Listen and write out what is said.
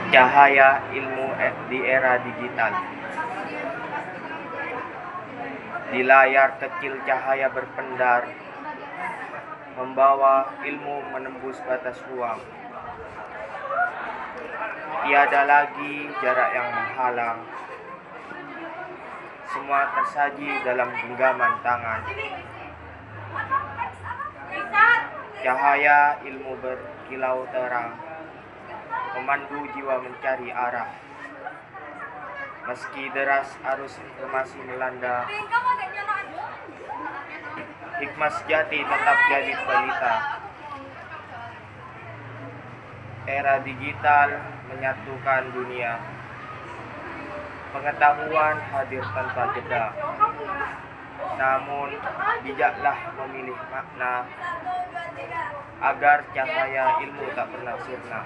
Cahaya ilmu di era digital. Di layar kecil cahaya berpendar, membawa ilmu menembus batas ruang. Tiada lagi jarak yang menghalang. Semua tersaji dalam genggaman tangan. Cahaya ilmu berkilau terang, memandu jiwa mencari arah. Meski deras arus informasi melanda, hikmah sejati tetap jadi pelita. Era digital menyatukan dunia. Pengetahuan hadir tanpa jeda. Namun bijaklah memilih makna agar cahaya ilmu tak pernah sirna.